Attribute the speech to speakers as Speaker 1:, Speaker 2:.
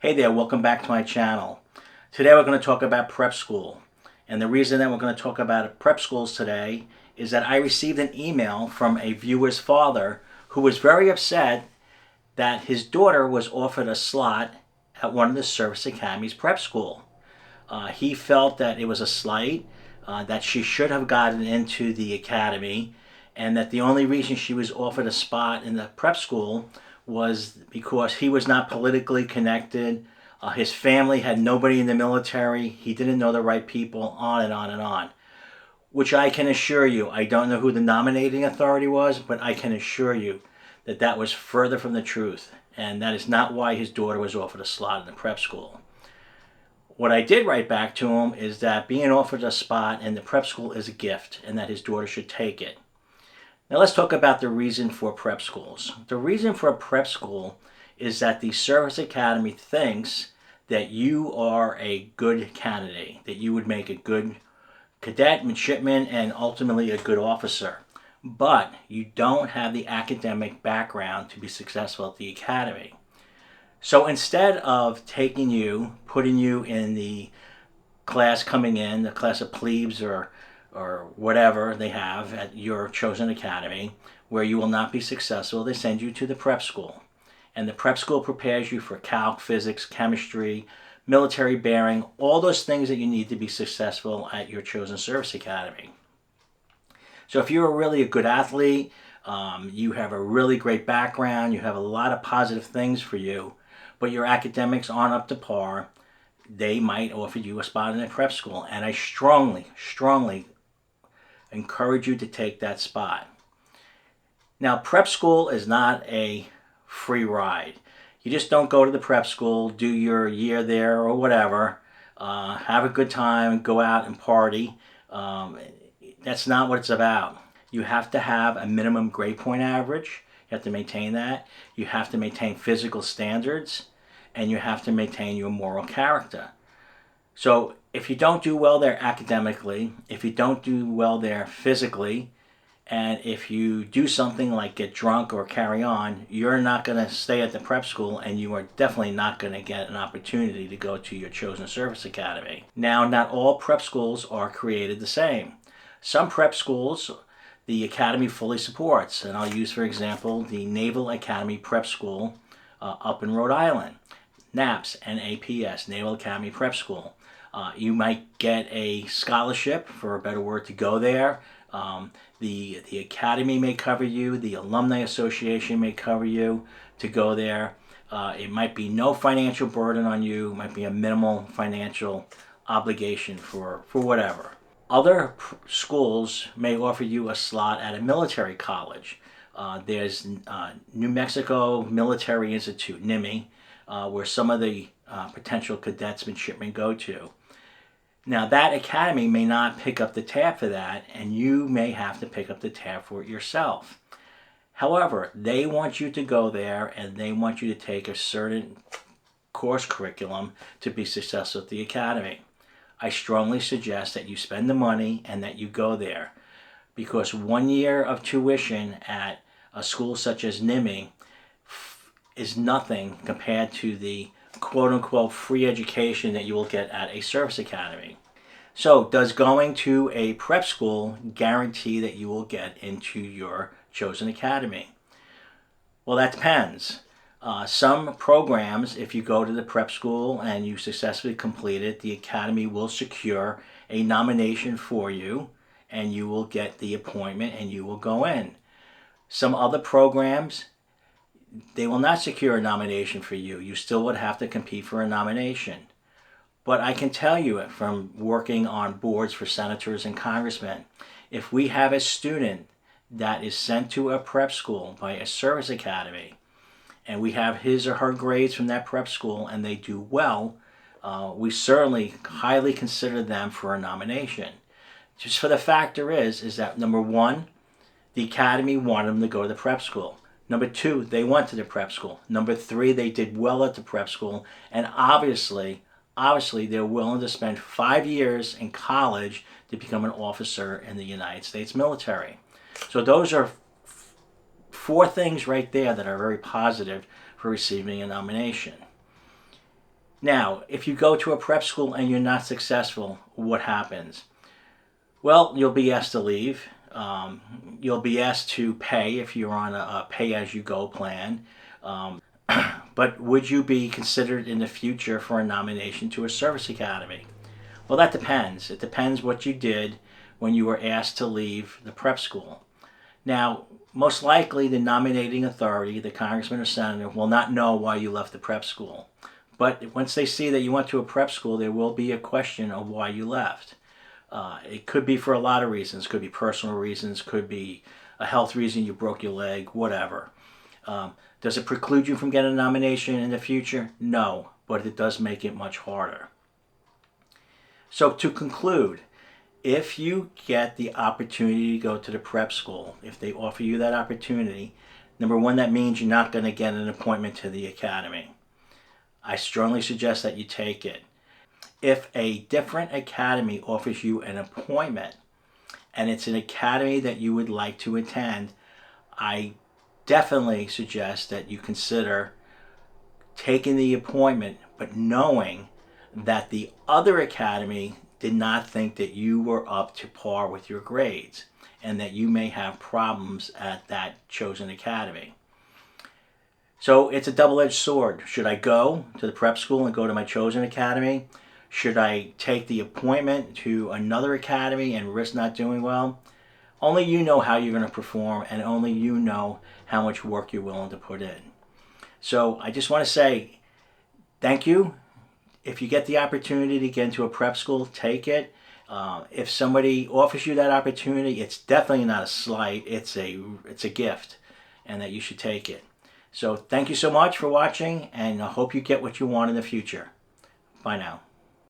Speaker 1: Hey there, welcome back to my channel. Today we're going to talk about prep school. And the reason that we're going to talk about prep schools today is that I received an email from a viewer's father who was very upset that his daughter was offered a slot at one of the service academies prep school. He felt that it was a slight, that she should have gotten into the academy, and that the only reason she was offered a spot in the prep school was because he was not politically connected. His family had nobody in the military. He didn't know the right people, on and on and on. Which I can assure you, I don't know who the nominating authority was, but I can assure you that that was further from the truth. And that is not why his daughter was offered a slot in the prep school. What I did write back to him is that being offered a spot in the prep school is a gift and that his daughter should take it. Now let's talk about the reason for prep schools. The reason for a prep school is that the service academy thinks that you are a good candidate, that you would make a good cadet, midshipman, and ultimately a good officer. But you don't have the academic background to be successful at the academy. So instead of taking you, putting you in the class coming in, the class of plebes or whatever they have at your chosen academy, where you will not be successful, they send you to the prep school. And the prep school prepares you for calc, physics, chemistry, military bearing, all those things that you need to be successful at your chosen service academy. So if you're really a good athlete, you have a really great background, you have a lot of positive things for you, but your academics aren't up to par, they might offer you a spot in a prep school. And I strongly encourage you to take that spot. Now, prep school is not a free ride. You just don't go to the prep school, do your year there or whatever, have a good time, go out and party. That's not what it's about. You have to have a minimum grade point average. You have to maintain that. You have to maintain physical standards, and you have to maintain your moral character. So if you don't do well there academically, if you don't do well there physically, and if you do something like get drunk or carry on, you're not going to stay at the prep school, and you are definitely not going to get an opportunity to go to your chosen service academy. Now, not all prep schools are created the same. Some prep schools, the academy fully supports, and I'll use, for example, the Naval Academy Prep School up in Rhode Island. NAPS, N-A-P-S, Naval Academy Prep School. You might get a scholarship, for a better word, to go there. The academy may cover you, the alumni association may cover you to go there. It might be no financial burden on you, it might be a minimal financial obligation for whatever. Other schools may offer you a slot at a military college. There's New Mexico Military Institute, NIMI, where some of the potential cadets midshipmen go to. Now, that academy may not pick up the tab for that, and you may have to pick up the tab for it yourself. However, they want you to go there, and they want you to take a certain course curriculum to be successful at the academy. I strongly suggest that you spend the money and that you go there, because 1 year of tuition at a school such as NIMI is nothing compared to the quote-unquote free education that you will get at a service academy. So does going to a prep school guarantee that you will get into your chosen academy? Well, that depends. Some programs, if you go to the prep school and you successfully complete it, the academy will secure a nomination for you, and you will get the appointment and you will go in. Some other programs, they will not secure a nomination for you. You still would have to compete for a nomination. But I can tell you from working on boards for senators and congressmen, if we have a student that is sent to a prep school by a service academy, and we have his or her grades from that prep school and they do well, we certainly highly consider them for a nomination. Just for the factor is that number one, the academy wanted them to go to the prep school. Number two, they went to the prep school. Number three, they did well at the prep school. And obviously, they're willing to spend 5 years in college to become an officer in the United States military. So those are four things right there that are very positive for receiving a nomination. Now, if you go to a prep school and you're not successful, what happens? Well, you'll be asked to leave. You'll be asked to pay if you're on a pay-as-you-go plan. But would you be considered in the future for a nomination to a service academy? Well, that depends. It depends what you did when you were asked to leave the prep school. Now, most likely the nominating authority, the congressman or senator, will not know why you left the prep school. But once they see that you went to a prep school, there will be a question of why you left. It could be for a lot of reasons. Could be personal reasons. Could be a health reason, you broke your leg, whatever. Does it preclude you from getting a nomination in the future? No, but it does make it much harder. So to conclude, if you get the opportunity to go to the prep school, if they offer you that opportunity, number one, that means you're not going to get an appointment to the academy. I strongly suggest that you take it. If a different academy offers you an appointment and it's an academy that you would like to attend, I definitely suggest that you consider taking the appointment, but knowing that the other academy did not think that you were up to par with your grades and that you may have problems at that chosen academy. So it's a double-edged sword. Should I go to the prep school and go to my chosen academy? Should I take the appointment to another academy and risk not doing well? Only you know how you're going to perform, and only you know how much work you're willing to put in. So I just want to say thank you. If you get the opportunity to get into a prep school, take it. If somebody offers you that opportunity, it's definitely not a slight. It's a gift, and that you should take it. So thank you so much for watching, and I hope you get what you want in the future. Bye now.